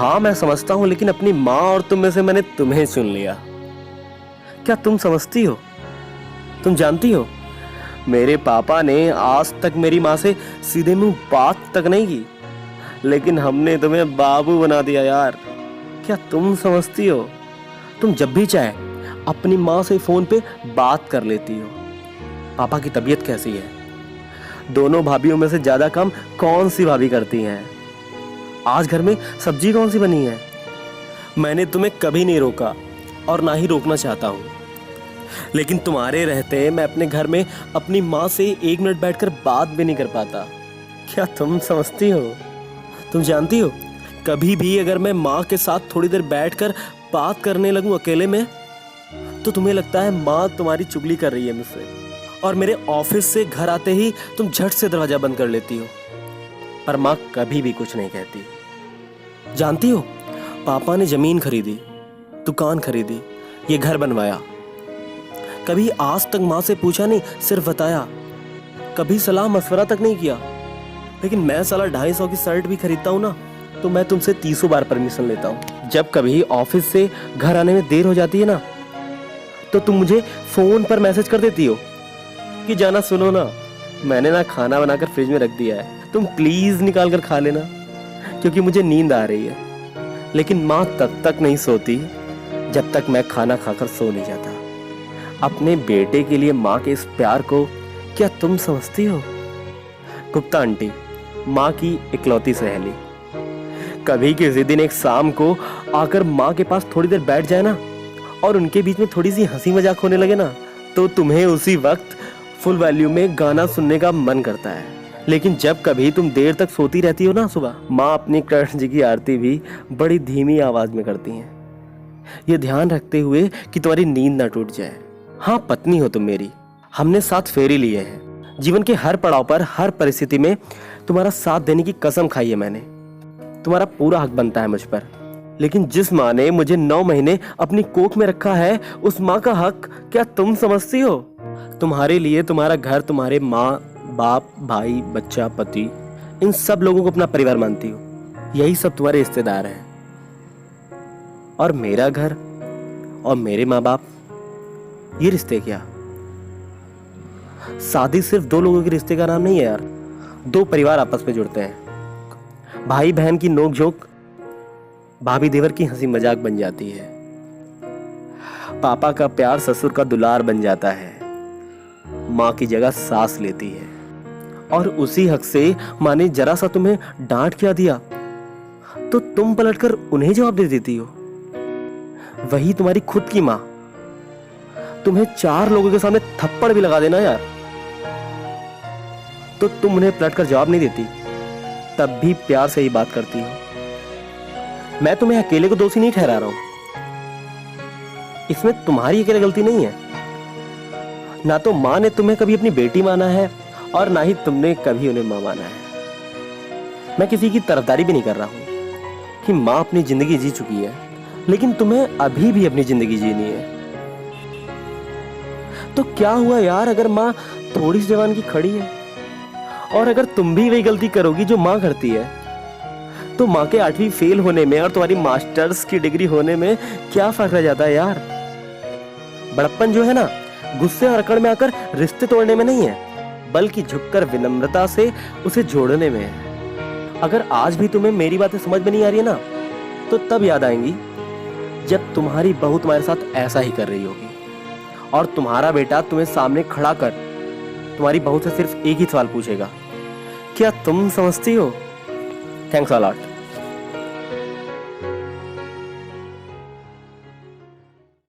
हाँ मैं समझता हूँ, लेकिन अपनी माँ और तुम में से मैंने तुम्हें चुन लिया। क्या तुम समझती हो? तुम जानती हो, मेरे पापा ने आज तक मेरी माँ से सीधे मुंह बात तक नहीं की, लेकिन हमने तुम्हें बाबू बना दिया यार। क्या तुम समझती हो? तुम जब भी चाहे अपनी माँ से फोन पे बात कर लेती हो। पापा की तबीयत कैसी है? दोनों भाभीयों में से ज्यादा काम कौन सी भाभी करती हैं? आज घर में सब्जी कौन सी बनी है? मैंने तुम्हें कभी नहीं रोका और ना ही रोकना चाहता हूँ, लेकिन तुम्हारे रहते मैं अपने घर में अपनी माँ से 1 मिनट बैठकर बात भी नहीं कर पाता। क्या तुम समझती हो? तुम जानती हो, कभी भी अगर मैं माँ के साथ थोड़ी देर बैठकर बात करने लगूं अकेले में, तो तुम्हें लगता है माँ तुम्हारी चुगली कर रही है मुझसे, और मेरे ऑफिस से घर आते ही तुम झट से दरवाजा बंद कर लेती हो। पर माँ कभी भी कुछ नहीं कहती। जानती हो, पापा ने जमीन खरीदी, दुकान खरीदी, ये घर बनवाया। कभी आज तक माँ से पूछा नहीं, सिर्फ बताया। कभी सलाह मशवरा तक नहीं किया। लेकिन मैं साला 250 की शर्ट भी खरीदता हूँ ना, तो मैं तुमसे 300 बार परमिशन लेता हूँ। जब कभी ऑफिस से घर आने में देर हो जाती है ना, तो तुम मुझे फोन पर मैसेज कर देती हो कि जाना सुनो ना, मैंने ना खाना बनाकर फ्रिज में रख दिया है, तुम प्लीज निकाल कर खा लेना, क्योंकि मुझे नींद आ रही है। लेकिन माँ तब तक नहीं सोती जब तक मैं खाना खाकर सो नहीं जाता। अपने बेटे के लिए माँ के इस प्यार को क्या तुम समझती हो? गुप्ता आंटी, माँ की इकलौती सहेली, कभी किसी दिन एक शाम को आकर माँ के पास थोड़ी देर बैठ जाए ना, और उनके बीच में थोड़ी सी हंसी मजाक होने लगे ना, तो तुम्हें उसी वक्त फुल वॉल्यूम में गाना सुनने का मन करता है। लेकिन जब कभी तुम देर तक सोती रहती हो ना, सुबह माँ अपनी कृष्ण जी की आरती भी बड़ी धीमी आवाज में करती हैं, ये ध्यान रखते हुए कि तुम्हारी नींद ना टूट जाए। हाँ, पत्नी हो तुम मेरी, हमने साथ फेरे लिए हैं। जीवन के हर पड़ाव पर, हर परिस्थिति में तुम्हारा साथ देने की कसम खाई है मैंने। तुम्हारा पूरा हक बनता है मुझ पर। लेकिन जिस माँ ने मुझे 9 महीने अपनी कोख में रखा है, उस माँ का हक क्या तुम समझती हो? तुम्हारे लिए तुम्हारा घर, तुम्हारे माँ बाप, भाई, बच्चा, पति, इन सब लोगों को अपना परिवार मानती हो। यही सब तुम्हारे रिश्तेदार हैं। और मेरा घर और मेरे माँ बाप, ये रिश्ते क्या? शादी सिर्फ 2 लोगों के रिश्ते का नाम नहीं है यार। 2 परिवार आपस में जुड़ते हैं। भाई बहन की नोक-झोंक भाभी देवर की हंसी मजाक बन जाती है। पापा का प्यार ससुर का दुलार बन जाता है। माँ की जगह सास लेती है। और उसी हक से माँ ने जरा सा तुम्हें डांट क्या दिया, तो तुम पलटकर उन्हें जवाब दे देती हो। वही तुम्हारी खुद की माँ तुम्हें 4 लोगों के सामने थप्पड़ भी लगा देना यार, तो तुम उन्हें पलटकर जवाब नहीं देती, तब भी प्यार से ही बात करती हो। मैं तुम्हें अकेले को दोषी नहीं ठहरा रहा हूं, इसमें तुम्हारी अकेले गलती नहीं है। ना तो माँ ने तुम्हें कभी अपनी बेटी माना है, और ना ही तुमने कभी उन्हें माँ माना है। मैं किसी की तरफदारी भी नहीं कर रहा हूं कि माँ अपनी जिंदगी जी चुकी है, लेकिन तुम्हें अभी भी अपनी जिंदगी जीनी है। तो क्या हुआ यार अगर माँ थोड़ी सी जवान की खड़ी है, और अगर तुम भी वही गलती करोगी जो माँ करती है, तो माँ के 8वीं फेल होने में और तुम्हारी मास्टर्स की डिग्री होने में क्या फर्क रह जाता है यार? बड़प्पन जो है ना, गुस्से और अकड़ में आकर रिश्ते तोड़ने में नहीं है, बल्कि झुककर विनम्रता से उसे जोड़ने में है। अगर आज भी तुम्हें मेरी बातें समझ में नहीं आ रही है ना, तो तब याद आएंगी जब तुम्हारी बहू तुम्हारे साथ ऐसा ही कर रही होगी, और तुम्हारा बेटा तुम्हें सामने खड़ा कर तुम्हारी बहू से सिर्फ एक ही सवाल पूछेगा, क्या तुम समझती हो? Thanks a lot.